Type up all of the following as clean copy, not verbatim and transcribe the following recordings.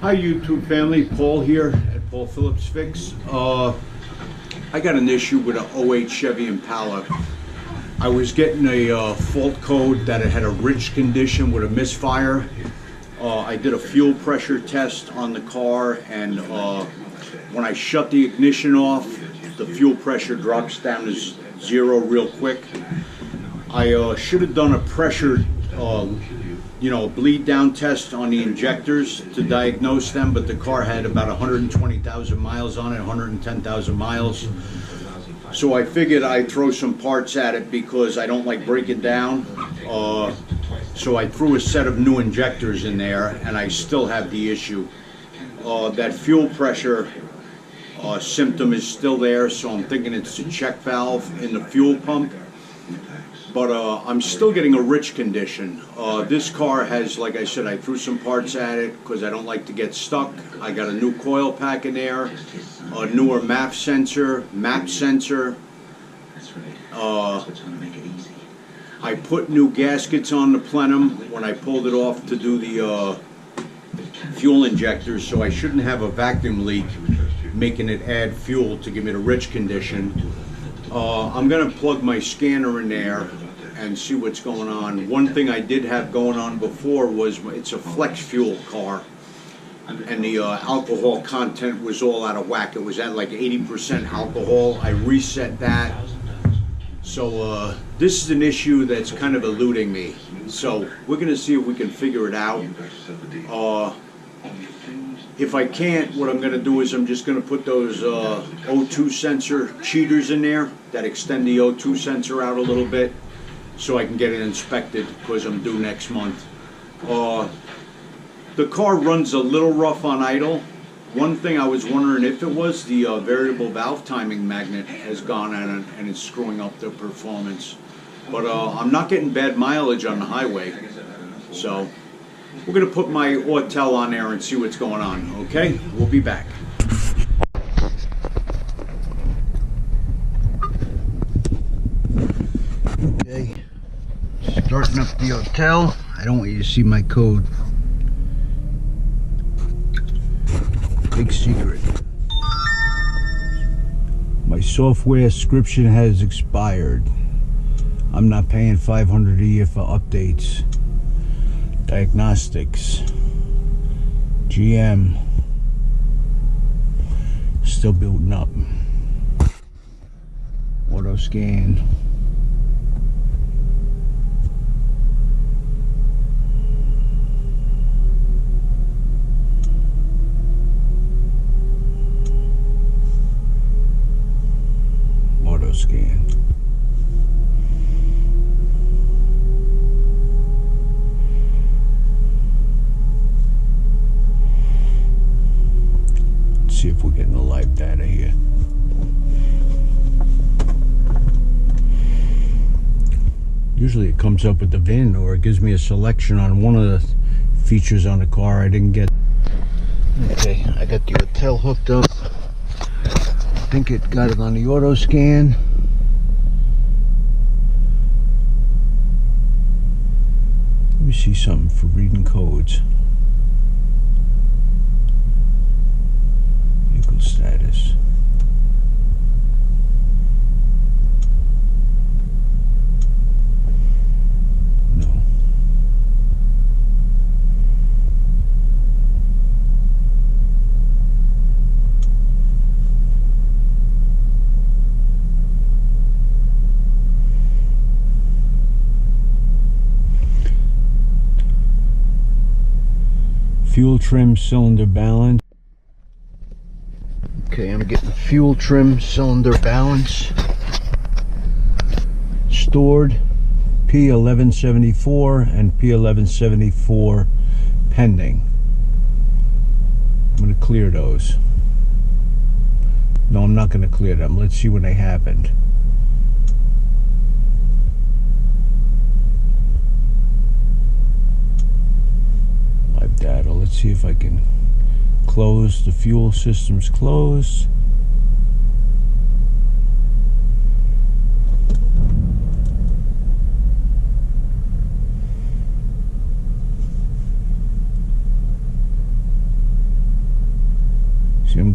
Hi YouTube family, Paul here at Paul Phillips Fix. I got an issue with an '08 Chevy Impala. I was getting a fault code that it had a rich condition with a misfire. I did a fuel pressure test on the car, and when I shut the ignition off, the fuel pressure drops down to zero real quick. I should have done a pressure bleed down test on the injectors to diagnose them, but the car had about 120,000 miles on it, 110,000 miles. So I figured I'd throw some parts at it because I don't like breaking down. So I threw a set of new injectors in there, and I still have the issue. That fuel pressure symptom is still there, so I'm thinking it's a check valve in the fuel pump. But I'm still getting a rich condition. This car has, like I said, I threw some parts at it because I don't like to get stuck. I got a new coil pack in there, a newer map sensor. I put new gaskets on the plenum when I pulled it off to do the fuel injectors, so I shouldn't have a vacuum leak making it add fuel to give me the rich condition. I'm going to plug my scanner in there and see what's going on. One thing I did have going on before was it's a flex fuel car, and the alcohol content was all out of whack. It was at like 80% alcohol. I reset that. So this is an issue that's kind of eluding me. So we're going to see if we can figure it out. If I can't, what I'm going to do is I'm just going to put those O2 sensor cheaters in there that extend the O2 sensor out a little bit so I can get it inspected because I'm due next month. The car runs a little rough on idle. One thing I was wondering if it was the variable valve timing magnet has gone on and it's screwing up the performance. But I'm not getting bad mileage on the highway. So we're going to put my Autel on there and see what's going on, okay? We'll be back. Okay, starting up the Autel. I don't want you to see my code. Big secret. My software subscription has expired. I'm not paying $500 a year for updates. Diagnostics, GM, still building up. Auto scan. Auto scan. See if we're getting the live data here. Usually it comes up with the VIN, or it gives me a selection on one of the features on the car I didn't get. Okay, I got the Autel hooked up. I think it got it on the auto scan. Let me see something for reading codes. Status. No. Fuel trim cylinder balance. Okay, I'm getting fuel trim cylinder balance stored, p0174 and p1174 pending. I'm going to clear those. No, I'm not going to clear them. Let's see when they happened. Live data. Let's see if I can close. The fuel system's closed.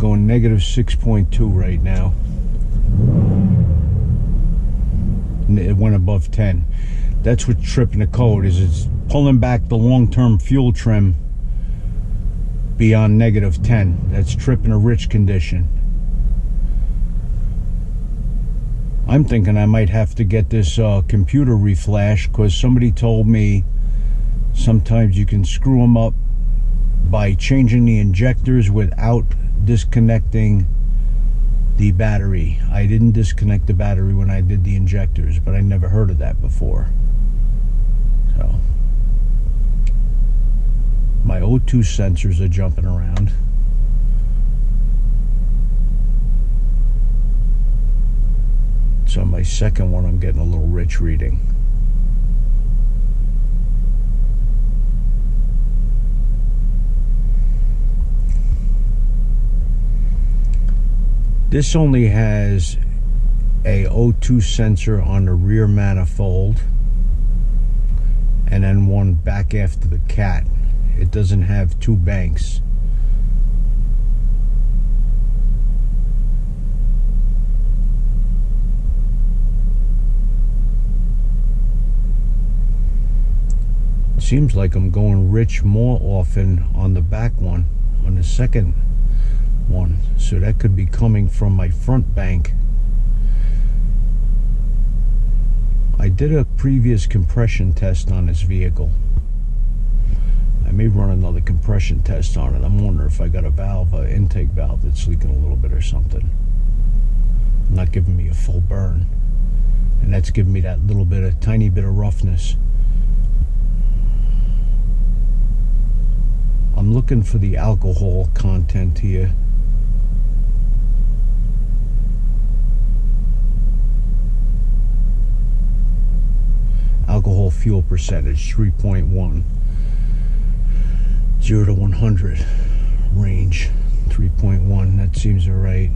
going negative 6.2 right now. It went above 10. That's what's tripping the code, is it's pulling back the long-term fuel trim beyond negative 10. That's tripping a rich condition. I'm thinking I might have to get this computer reflashed, because somebody told me sometimes you can screw them up by changing the injectors without disconnecting the battery. I didn't disconnect the battery when I did the injectors, but I never heard of that before. So my O2 sensors are jumping around. So my second one, I'm getting a little rich reading. This only has a O2 sensor on the rear manifold and then one back after the cat. It doesn't have two banks. Seems like I'm going rich more often on the back one, on the second one, so that could be coming from my front bank. I did a previous compression test on this vehicle. I may run another compression test on it. I'm wondering if I got a valve, an intake valve that's leaking a little bit or something. Not giving me a full burn, and that's giving me that little bit, a tiny bit of roughness. I'm looking for the alcohol content here. Alcohol fuel percentage 3.1. 0 to 100 range 3.1. That seems alright.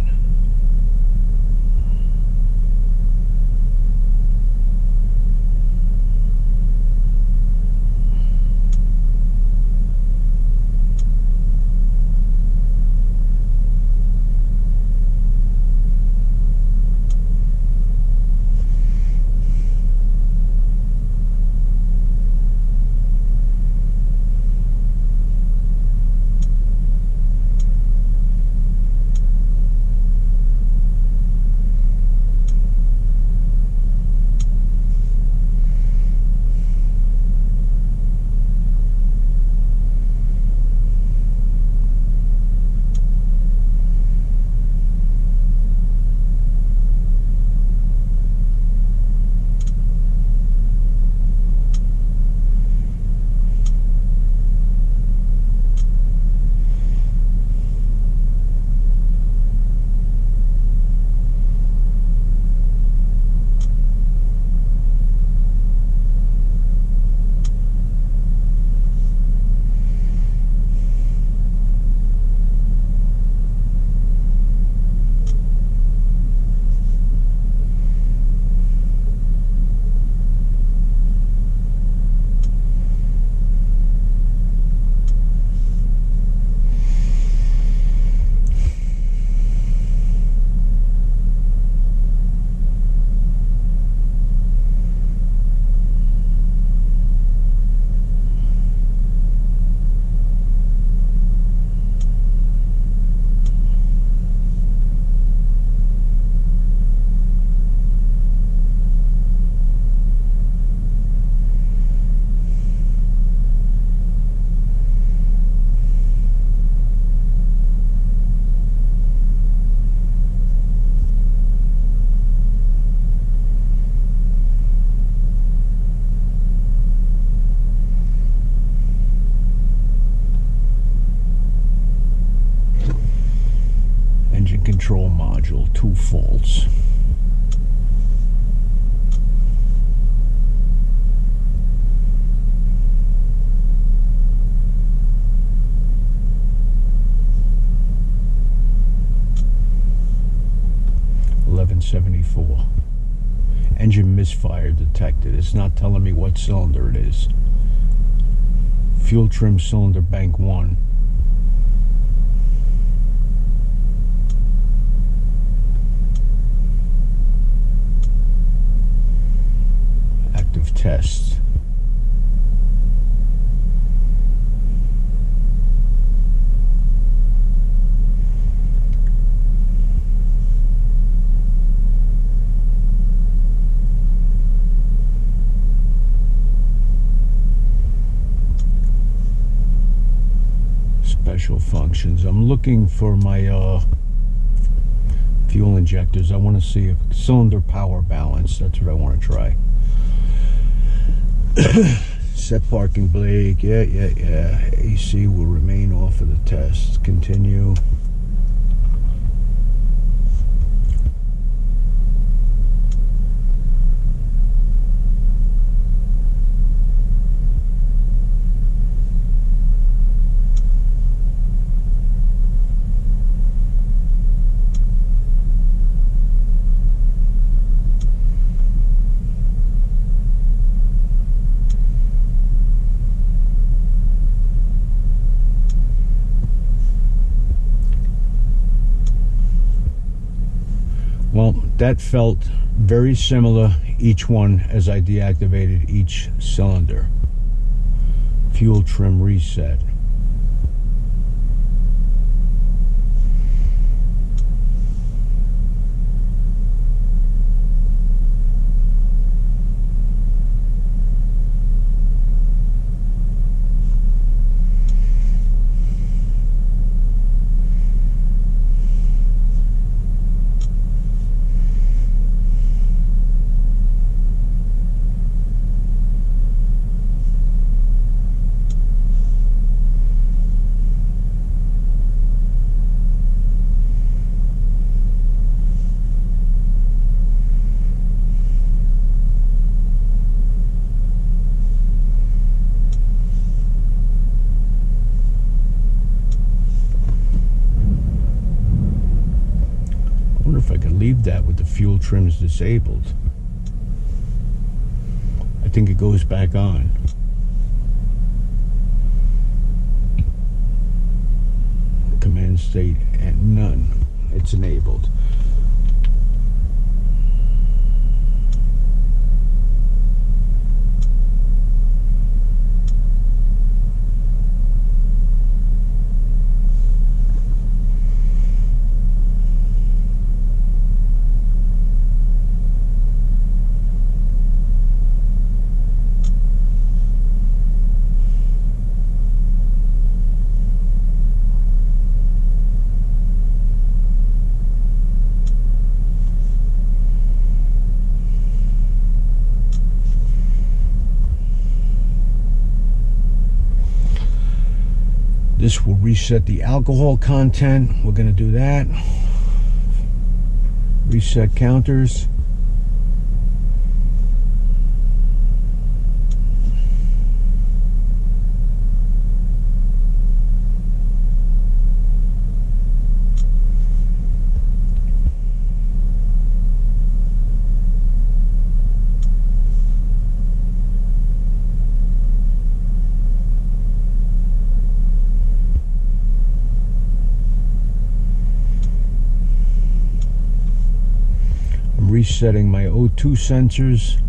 Control module, 2 faults. $1174. Engine misfire detected. It's not telling me what cylinder it is. Fuel trim cylinder bank 1. test. Special functions. I'm looking for my fuel injectors. I want to see if cylinder power balance. That's what I want to try. Set parking brake. Yeah. AC will remain off of the test. Continue. Well, that felt very similar, each one, as I deactivated each cylinder. Fuel trim reset. I wonder if I could leave that with the fuel trims disabled. I think it goes back on. Command state and none. It's enabled. This will reset the alcohol content. We're going to do that. Reset counters. Resetting my O2 sensors.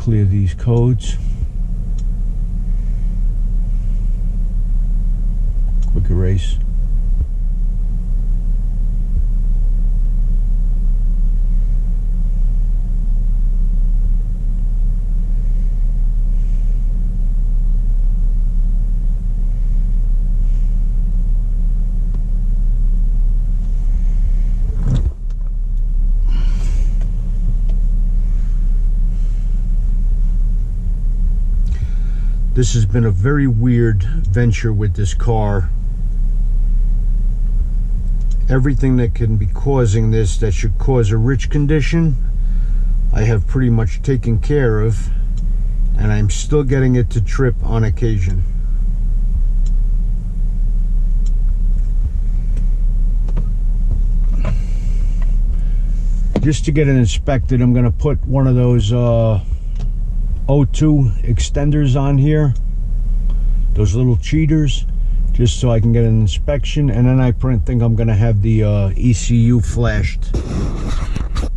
clear these codes. Quick erase. This has been a very weird venture with this car. Everything that can be causing this, that should cause a rich condition, I have pretty much taken care of, and I'm still getting it to trip on occasion. Just to get it inspected, I'm going to put one of those O2 extenders on here, those little cheaters, just so I can get an inspection, and then I think I'm going to have the ECU flashed,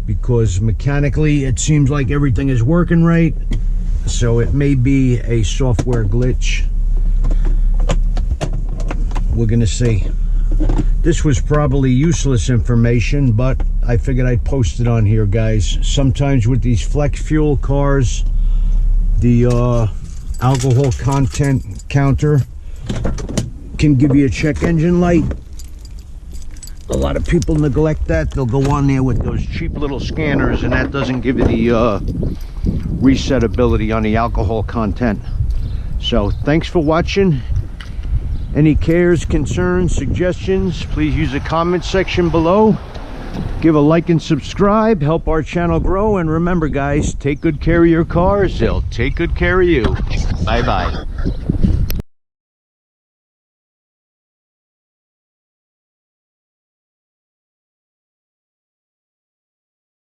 because mechanically it seems like everything is working right, so it may be a software glitch. We're going to see. This was probably useless information, but I figured I'd post it on here, guys. Sometimes with these flex fuel cars, the alcohol content counter can give you a check engine light. A lot of people neglect that. They'll go on there with those cheap little scanners, and that doesn't give you the reset ability on the alcohol content. So thanks for watching. Any cares, concerns, suggestions, please use the comment section below. Give a like and subscribe, help our channel grow, and remember guys, take good care of your cars, they'll take good care of you. Bye bye.